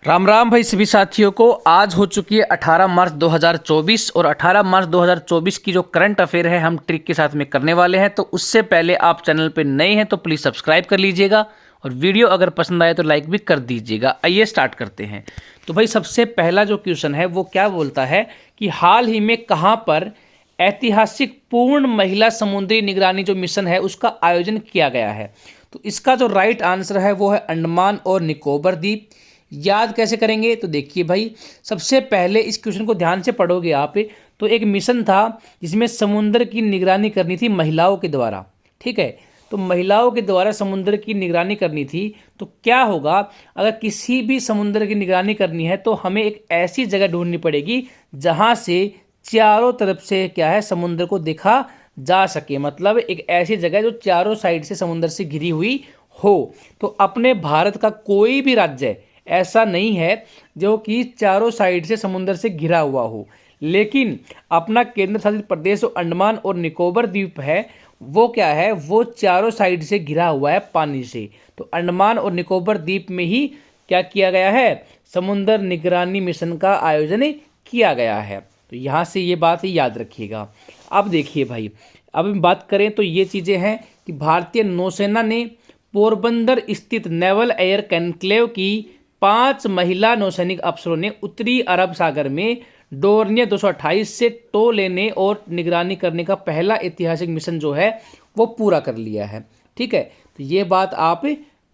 राम राम भाई सभी साथियों को। आज हो चुकी है 18 मार्च 2024 और 18 मार्च 2024 की जो करंट अफेयर है हम ट्रिक के साथ में करने वाले हैं। तो उससे पहले आप चैनल पे नए हैं तो प्लीज़ सब्सक्राइब कर लीजिएगा और वीडियो अगर पसंद आए तो लाइक भी कर दीजिएगा। आइए स्टार्ट करते हैं। तो भाई सबसे पहला जो क्वेश्चन है वो क्या बोलता है कि हाल ही में कहाँ पर ऐतिहासिक पूर्ण महिला समुद्री निगरानी जो मिशन है उसका आयोजन किया गया है। तो इसका जो राइट आंसर है वो है अंडमान और निकोबार द्वीप। याद कैसे करेंगे तो देखिए भाई, सबसे पहले इस क्वेश्चन को ध्यान से पढ़ोगे आप तो एक मिशन था जिसमें समुद्र की निगरानी करनी थी महिलाओं के द्वारा। ठीक है, तो महिलाओं के द्वारा समुद्र की निगरानी करनी थी। तो क्या होगा, अगर किसी भी समुद्र की निगरानी करनी है तो हमें एक ऐसी जगह ढूंढनी पड़ेगी जहां से चारों तरफ से क्या है समुद्र को देखा जा सके। मतलब एक ऐसी जगह जो चारों साइड से समुद्र से घिरी हुई हो। तो अपने भारत का कोई भी राज्य ऐसा नहीं है जो कि चारों साइड से समुद्र से घिरा हुआ हो, लेकिन अपना केंद्र शासित प्रदेश जो अंडमान और निकोबार द्वीप है वो क्या है, वो चारों साइड से घिरा हुआ है पानी से। तो अंडमान और निकोबार द्वीप में ही क्या किया गया है, समुद्र निगरानी मिशन का आयोजन किया गया है। तो यहाँ से ये बात याद रखिएगा। अब देखिए भाई, अब हम बात करें तो ये चीज़ें हैं कि भारतीय नौसेना ने पोरबंदर स्थित नेवल एयर कॉन्क्लेव की 5 महिला नौसैनिक अफसरों ने उत्तरी अरब सागर में डोर्नियर 228 से टो लेने और निगरानी करने का पहला ऐतिहासिक मिशन जो है वो पूरा कर लिया है। ठीक है, तो ये बात आप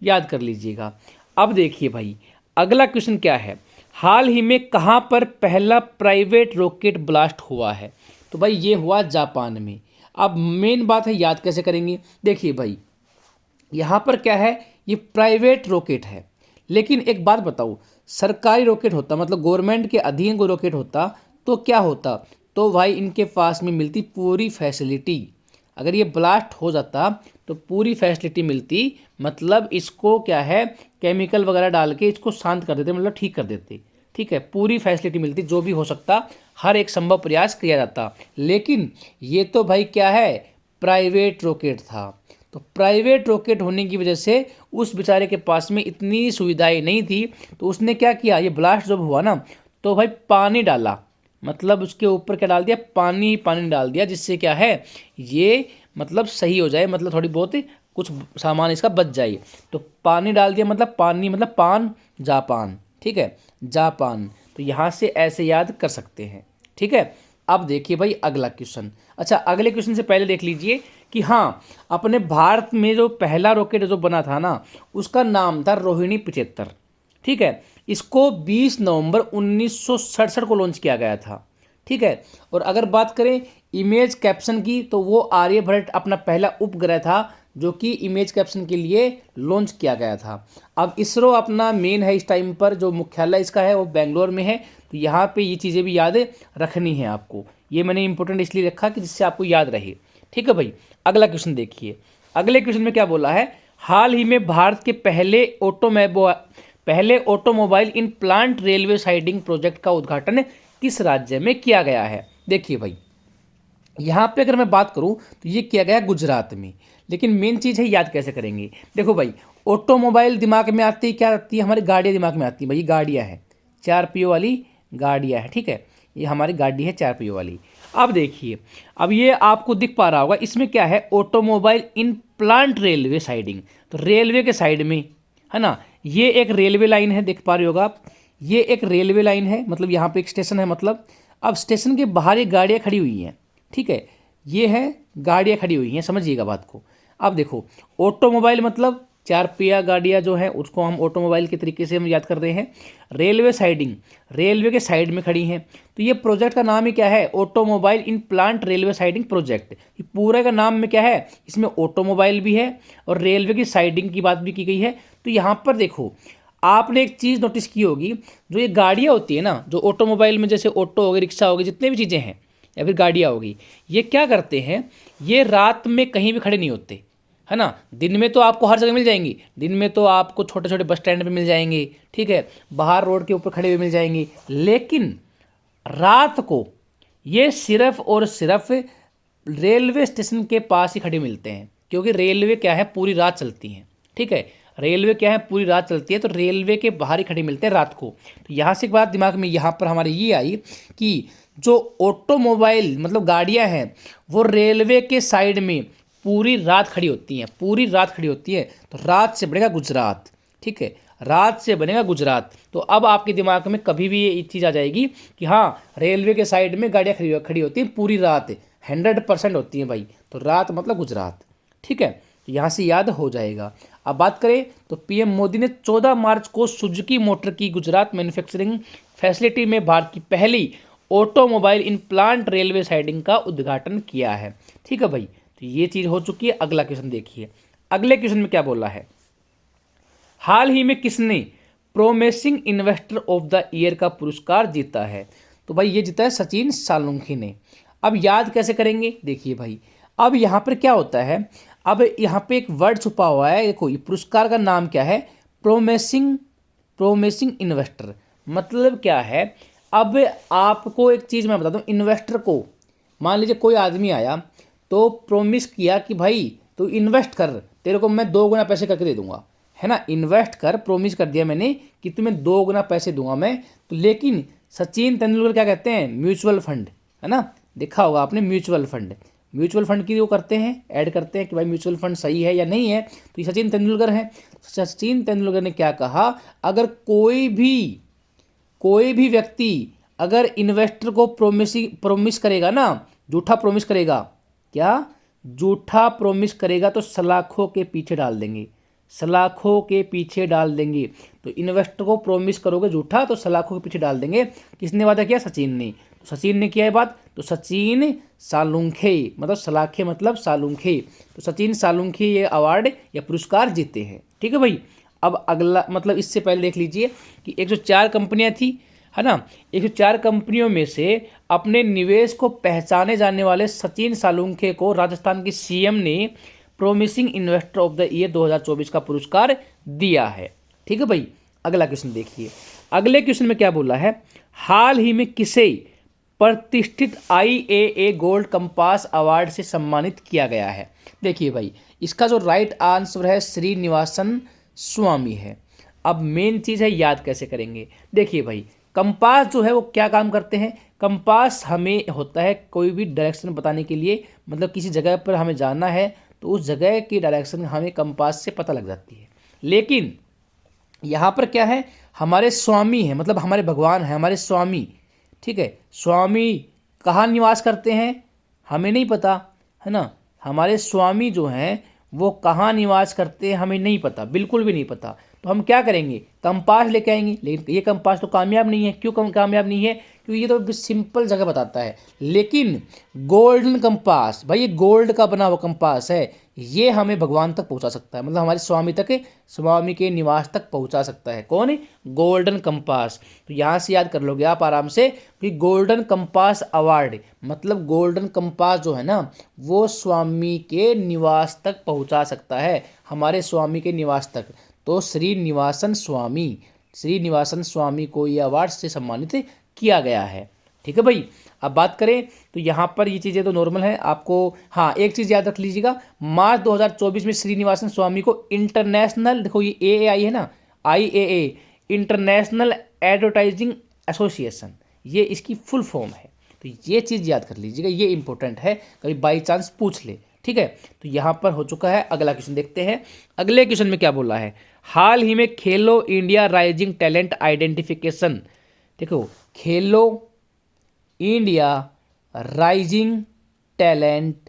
याद कर लीजिएगा। अब देखिए भाई, अगला क्वेश्चन क्या है, हाल ही में कहाँ पर पहला प्राइवेट रॉकेट ब्लास्ट हुआ है। तो भाई ये हुआ जापान में। अब मेन बात है याद कैसे करेंगे। देखिए भाई, यहाँ पर क्या है, ये प्राइवेट रॉकेट है, लेकिन एक बात बताऊँ, सरकारी रॉकेट होता मतलब गवर्नमेंट के अधीन कोई रॉकेट होता तो क्या होता, तो भाई इनके पास में मिलती पूरी फैसिलिटी। अगर ये ब्लास्ट हो जाता तो पूरी फैसिलिटी मिलती, मतलब इसको क्या है केमिकल वगैरह डाल के इसको शांत कर देते, मतलब ठीक कर देते। ठीक है, पूरी फैसिलिटी मिलती, जो भी हो सकता हर एक संभव प्रयास किया जाता। लेकिन ये तो भाई क्या है, प्राइवेट रॉकेट था। तो प्राइवेट रॉकेट होने की वजह से उस बेचारे के पास में इतनी सुविधाएं नहीं थी। तो उसने क्या किया, ये ब्लास्ट जब हुआ ना तो भाई पानी डाला, मतलब उसके ऊपर क्या डाल दिया, पानी पानी डाल दिया, जिससे क्या है ये मतलब सही हो जाए, मतलब थोड़ी बहुत कुछ सामान इसका बच जाए। तो पानी डाल दिया, मतलब पानी मतलब पान, जापान। ठीक है, जापान। तो यहाँ से ऐसे याद कर सकते हैं। ठीक है, अब देखिए भाई अगला क्वेश्चन। अच्छा, अगले क्वेश्चन से पहले देख लीजिए कि हाँ, अपने भारत में जो पहला रॉकेट जो बना था ना उसका नाम था रोहिणी 75। ठीक है, इसको 20 नवंबर 1967 को लॉन्च किया गया था। ठीक है, और अगर बात करें इमेज कैप्शन की तो वो आर्यभट्ट अपना पहला उपग्रह था जो कि इमेज कैप्शन के लिए लॉन्च किया गया था। अब इसरो अपना मेन है इस टाइम पर, जो मुख्यालय इसका है वो बेंगलोर में है। तो यहाँ पे ये चीज़ें भी याद रखनी है आपको। ये मैंने इंपॉर्टेंट इसलिए रखा कि जिससे आपको याद रहे। ठीक है भाई, अगला क्वेश्चन देखिए। अगले क्वेश्चन में क्या बोला है, हाल ही में भारत के पहले automobile in plant railway siding project का उद्घाटन किस राज्य में किया गया है। देखिए भाई, यहाँ पे अगर मैं बात करूँ तो ये किया गया गुजरात में। लेकिन मेन चीज़ है याद कैसे करेंगे। देखो भाई, ऑटोमोबाइल दिमाग में आती है, क्या आती है, हमारी गाड़ियाँ दिमाग में आती है। भाई गाड़ियाँ हैं, 4 पहियों वाली गाड़ियाँ हैं। ठीक है, ये हमारी गाड़ी है 4 पहियों वाली। अब देखिए, अब ये आपको दिख पा रहा होगा, इसमें क्या है, automobile in plant railway siding. तो रेलवे के साइड में है ना, ये एक रेलवे लाइन है, देख पा रहे होगा आप, ये एक रेलवे लाइन है, मतलब यहाँ पे एक स्टेशन है। मतलब अब स्टेशन के बाहर ये गाड़ियाँ खड़ी हुई हैं। ठीक है, ये है गाड़ियाँ खड़ी हुई हैं, समझिएगा बात को। अब देखो, ऑटोमोबाइल मतलब 4 पहिया गाड़ियाँ जो हैं उसको हम ऑटोमोबाइल के तरीके से हम याद कर रहे हैं। रेलवे साइडिंग, रेलवे के साइड में खड़ी हैं। तो ये प्रोजेक्ट का नाम ही क्या है, automobile in plant railway siding project. ये पूरे का नाम में क्या है, इसमें ऑटोमोबाइल भी है और रेलवे की साइडिंग की बात भी की गई है। तो यहाँ पर देखो, आपने एक चीज़ नोटिस की होगी, जो ये गाड़ियाँ होती है ना, जो ऑटोमोबाइल में जैसे ऑटो हो गई, रिक्शा हो गई, जितने भी चीज़ें हैं या फिर गाड़ियाँ होगी, ये क्या करते हैं, ये रात में कहीं भी खड़े नहीं होते, है ना। दिन में तो आपको हर जगह मिल जाएंगी, दिन में तो आपको छोटे छोटे बस स्टैंड पे मिल जाएंगे। ठीक है, बाहर रोड के ऊपर खड़े हुए मिल जाएंगे। लेकिन रात को ये सिर्फ और सिर्फ रेलवे स्टेशन के पास ही खड़े मिलते हैं, क्योंकि रेलवे क्या है पूरी रात चलती हैं। ठीक है, रेलवे क्या है, पूरी रात चलती है, तो रेलवे के बाहर ही खड़े मिलते हैं रात को। तो यहाँ से एक बात दिमाग में यहाँ पर हमारे ये आई कि जो ऑटोमोबाइल मतलब गाड़ियाँ हैं वो रेलवे के साइड में पूरी रात खड़ी होती हैं, पूरी रात खड़ी होती है, तो रात से बनेगा गुजरात। ठीक है, रात से बनेगा गुजरात। तो अब आपके दिमाग में कभी भी ये चीज़ आ जाएगी कि हाँ रेलवे के साइड में गाड़ियाँ खड़ी होती हैं पूरी रात, 100% होती हैं भाई, तो रात मतलब गुजरात। ठीक है, तो यहाँ से याद हो जाएगा। अब बात करें तो पीएम मोदी ने 14 मार्च को सुजुकी मोटर की गुजरात मैन्युफैक्चरिंग फैसिलिटी में भारत की पहली automobile in plant railway siding का उद्घाटन किया है। ठीक है भाई, तो ये चीज़ हो चुकी है। अगला क्वेश्चन देखिए, अगले क्वेश्चन में क्या बोला है, हाल ही में किसने promising investor of the year का पुरस्कार जीता है? तो भाई ये जीता है सचिन सालुंखे ने। अब याद कैसे करेंगे, देखिए भाई, अब यहाँ पर क्या होता है, अब यहाँ पे एक वर्ड छुपा हुआ है, देखो ये पुरस्कार का नाम क्या है, प्रोमिसिंग इन्वेस्टर। मतलब क्या है, अब आपको एक चीज़ मैं बता दूँ, इन्वेस्टर को मान लीजिए कोई आदमी आया तो प्रोमिस किया कि भाई तू इन्वेस्ट कर, तेरे को मैं 2 गुना पैसे करके दे दूंगा, है ना, इन्वेस्ट कर, प्रोमिस कर दिया मैंने कि तुम्हें 2 गुना पैसे दूंगा मैं। तो लेकिन सचिन तेंदुलकर क्या कहते हैं, म्यूचुअल फंड, है ना, देखा होगा आपने म्यूचुअल फंड की वो करते हैं, ऐड करते हैं कि भाई म्यूचुअल फंड सही है या नहीं है, तो ये सचिन तेंदुलकर है। सचिन तेंदुलकर ने क्या कहा, अगर कोई भी व्यक्ति अगर इन्वेस्टर को प्रोमिस करेगा ना, झूठा प्रोमिस करेगा, क्या झूठा प्रोमिस करेगा, तो सलाखों के पीछे डाल देंगे, सलाखों के पीछे डाल देंगे। तो इन्वेस्टर को प्रोमिस करोगे झूठा तो सलाखों के पीछे डाल देंगे। किसने वादा किया, सचिन ने। तो सचिन ने किया है बात, तो सचिन सालुंखे मतलब सलाखे मतलब सालुंखे, तो सचिन सालुंखे ये अवार्ड या पुरस्कार जीते हैं। ठीक है भाई, अब अगला मतलब इससे पहले देख लीजिए कि 104 कंपनियां थी, है ना, 104 कंपनियों में से अपने निवेश को पहचाने जाने वाले सचिन सालुंखे को राजस्थान के सीएम ने promising investor of the year 2024 का पुरस्कार दिया है। ठीक है भाई, अगला क्वेश्चन देखिए, अगले क्वेश्चन में क्या बोला है, हाल ही में किसे प्रतिष्ठित IAA गोल्ड कंपास अवार्ड से सम्मानित किया गया है? देखिए भाई, इसका जो राइट आंसर है श्रीनिवासन स्वामी है। अब मेन चीज़ है याद कैसे करेंगे, देखिए भाई, कंपास जो है वो क्या काम करते हैं, कंपास हमें होता है कोई भी डायरेक्शन बताने के लिए, मतलब किसी जगह पर हमें जाना है तो उस जगह की डायरेक्शन हमें कंपास से पता लग जाती है। लेकिन यहाँ पर क्या है, हमारे स्वामी हैं, मतलब हमारे भगवान हैं, हमारे स्वामी। ठीक है, स्वामी कहाँ निवास करते हैं हमें नहीं पता, है ना, हमारे स्वामी जो हैं वो कहाँ निवास करते हैं हमें नहीं पता, बिल्कुल भी नहीं पता। तो हम क्या करेंगे, कंपास लेके आएंगे, लेकिन ये कंपास तो कामयाब नहीं है। क्यों कामयाब नहीं है, क्योंकि ये तो सिंपल जगह बताता है। लेकिन गोल्डन कंपास, भाई ये गोल्ड का बना हुआ कंपास है, ये हमें भगवान तक पहुंचा सकता है, मतलब हमारे स्वामी तक, स्वामी के निवास तक पहुंचा सकता है। कौन है, गोल्डन कंपास। तो यहाँ से याद कर लोगे आप आराम से कि गोल्डन कंपास अवार्ड मतलब गोल्डन कंपास जो है ना वो स्वामी के निवास तक पहुंचा सकता है, हमारे स्वामी के निवास तक। तो श्रीनिवासन स्वामी को यह अवार्ड से सम्मानित किया गया है। ठीक है भाई, अब बात करें तो यहाँ पर ये चीज़ें तो नॉर्मल है आपको। हाँ, एक चीज़ याद रख लीजिएगा, मार्च 2024 में श्रीनिवासन स्वामी को इंटरनेशनल, देखो ये AAI है ना, IAA इंटरनेशनल एडवर्टाइजिंग एसोसिएशन, ये इसकी फुल फॉर्म है। तो ये चीज़ याद कर लीजिएगा, ये इंपॉर्टेंट है, कभी बाई चांस पूछ ले। ठीक है, तो यहाँ पर हो चुका है। अगला क्वेश्चन देखते हैं, अगले क्वेश्चन में क्या बोला है, हाल ही में खेलो इंडिया राइजिंग टैलेंट आइडेंटिफिकेशन, देखो खेलो इंडिया राइजिंग टैलेंट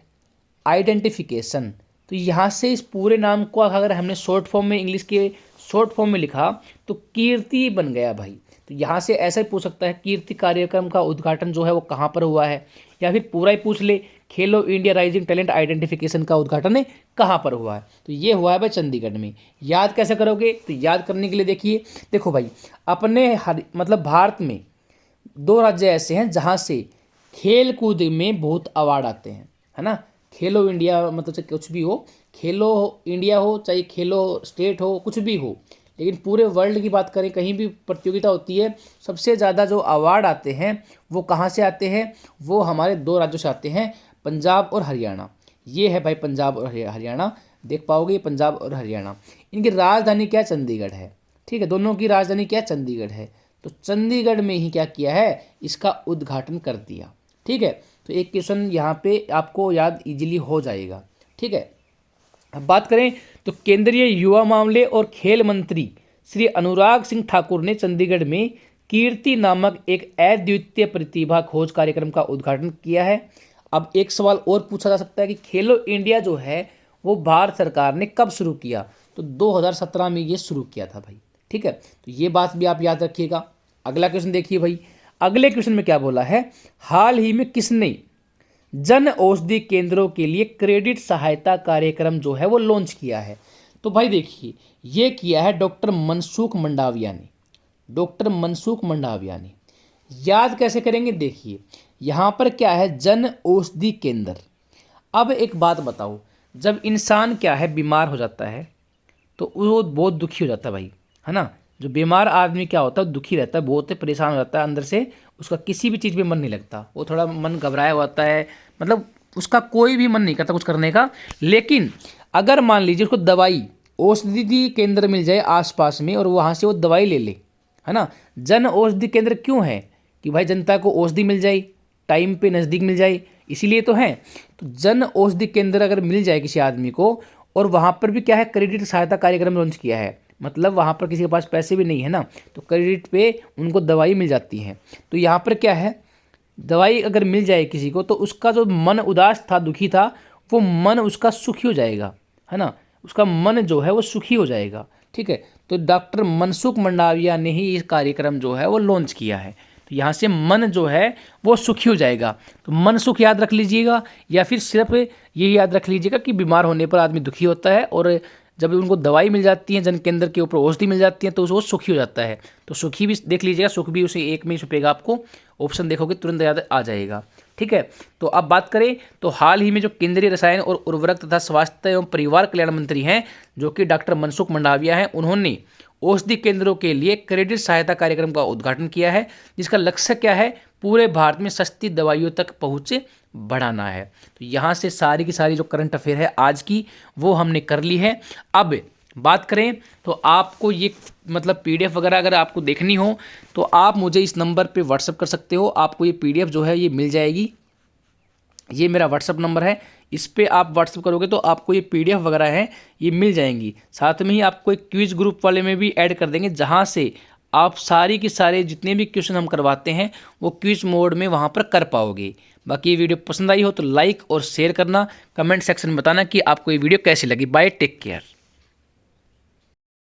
आइडेंटिफिकेशन, तो यहाँ से इस पूरे नाम को अगर हमने शॉर्ट फॉर्म में, इंग्लिश के शॉर्ट फॉर्म में लिखा तो कीर्ति बन गया भाई। तो यहाँ से ऐसा ही पूछ सकता है, कीर्ति कार्यक्रम का उद्घाटन जो है वो कहाँ पर हुआ है, या फिर पूरा ही पूछ ले, खेलो इंडिया राइजिंग टैलेंट आइडेंटिफिकेशन का उद्घाटन कहाँ पर हुआ है, तो ये हुआ है भाई चंडीगढ़ में। याद कैसे करोगे, तो याद करने के लिए देखिए, देखो भाई अपने मतलब भारत में 2 राज्य ऐसे हैं जहाँ से खेल कूद में बहुत अवार्ड आते हैं, है ना, खेलो इंडिया मतलब चाहे कुछ भी हो, खेलो इंडिया हो चाहे खेलो स्टेट हो, कुछ भी हो, लेकिन पूरे वर्ल्ड की बात करें कहीं भी प्रतियोगिता होती है, सबसे ज़्यादा जो अवार्ड आते हैं वो कहाँ से आते हैं, वो हमारे 2 राज्यों से आते हैं, पंजाब और हरियाणा। ये है भाई पंजाब और हरियाणा, देख पाओगे पंजाब और हरियाणा। इनकी राजधानी क्या चंडीगढ़ है, ठीक है, दोनों की राजधानी क्या चंडीगढ़ है, तो चंडीगढ़ में ही क्या किया है, इसका उद्घाटन कर दिया, ठीक है। तो एक क्वेश्चन यहाँ पे आपको याद इजीली हो जाएगा, ठीक है। अब बात करें तो केंद्रीय युवा मामले और खेल मंत्री श्री अनुराग सिंह ठाकुर ने चंडीगढ़ में कीर्ति नामक एक अद्वितीय प्रतिभा खोज कार्यक्रम का उद्घाटन किया है। अब एक सवाल और पूछा जा सकता है कि खेलो इंडिया जो है वो भारत सरकार ने कब शुरू किया, तो 2017 में ये शुरू किया था भाई, ठीक है। तो ये बात भी आप याद रखिएगा। अगला क्वेश्चन देखिए भाई, अगले क्वेश्चन में क्या बोला है, हाल ही में किसने जन औषधि केंद्रों के लिए क्रेडिट सहायता कार्यक्रम जो है वो लॉन्च किया है, तो भाई देखिए ये किया है डॉक्टर मनसुख मंडाविया ने, डॉक्टर मनसुख मंडाविया ने। याद कैसे करेंगे, देखिए यहाँ पर क्या है, जन औषधि केंद्र। अब एक बात बताओ, जब इंसान क्या है बीमार हो जाता है तो वो बहुत दुखी हो जाता है भाई, है ना। जो बीमार आदमी क्या होता है, दुखी रहता है, बहुत परेशान हो जाता है अंदर से, उसका किसी भी चीज़ पे मन नहीं लगता, वो थोड़ा मन घबराया होता है, मतलब उसका कोई भी मन नहीं करता कुछ करने का। लेकिन अगर मान लीजिए उसको दवाई औषधि केंद्र मिल जाए आसपास में और वहाँ से वो दवाई ले ले, है ना। जन औषधि केंद्र क्यों है कि भाई जनता को औषधि मिल जाए, टाइम पे नज़दीक मिल जाए, इसीलिए तो है। तो जन औषधि केंद्र अगर मिल जाए किसी आदमी को, और वहाँ पर भी क्या है, क्रेडिट सहायता कार्यक्रम लॉन्च किया है, मतलब वहाँ पर किसी के पास पैसे भी नहीं है ना, तो क्रेडिट पे उनको दवाई मिल जाती है। तो यहाँ पर क्या है, दवाई अगर मिल जाए किसी को तो उसका जो मन उदास था, दुखी था, वो मन उसका सुखी हो जाएगा, है ना, उसका मन जो है वो सुखी हो जाएगा, ठीक है। तो डॉक्टर मनसुख मंडाविया ने ही इस कार्यक्रम जो है वो लॉन्च किया है। तो यहाँ से मन जो है वो सुखी हो जाएगा, तो मन सुख याद रख लीजिएगा, या फिर सिर्फ ये याद रख लीजिएगा कि बीमार होने पर आदमी दुखी होता है और जब उनको दवाई मिल जाती है, जन केंद्र के ऊपर औषधि मिल जाती है, तो वो सुखी हो जाता है। तो सुखी भी देख लीजिएगा, सुख भी उसे एक में ही छुपेगा, आपको ऑप्शन देखोगे तुरंत याद आ जाएगा, ठीक है। तो अब बात करें तो हाल ही में जो केंद्रीय रसायन और उर्वरक तथा स्वास्थ्य एवं परिवार कल्याण मंत्री हैं जो कि डॉक्टर मनसुख मंडाविया हैं, उन्होंने औषधि केंद्रों के लिए क्रेडिट सहायता कार्यक्रम का उद्घाटन किया है, जिसका लक्ष्य क्या है, पूरे भारत में सस्ती दवाइयों तक पहुँच बढ़ाना है। तो यहाँ से सारी की सारी जो करंट अफेयर है आज की वो हमने कर ली है। अब बात करें तो आपको ये मतलब पीडीएफ वगैरह अगर आपको देखनी हो तो आप मुझे इस नंबर पे व्हाट्सअप कर सकते हो, आपको ये पीडीएफ जो है ये मिल जाएगी। ये मेरा व्हाट्सअप नंबर है, इस पे आप व्हाट्सअप करोगे तो आपको ये पीडीएफ वगैरह है ये मिल जाएंगी। साथ में ही आपको एक क्विज ग्रुप वाले में भी ऐड कर देंगे, जहाँ से आप सारी की सारे जितने भी क्वेश्चन हम करवाते हैं वो क्विज मोड में वहाँ पर कर पाओगे। बाकी ये वीडियो पसंद आई हो तो लाइक और शेयर करना, कमेंट सेक्शन में बताना कि आपको ये वीडियो कैसी लगी। Bye, take care.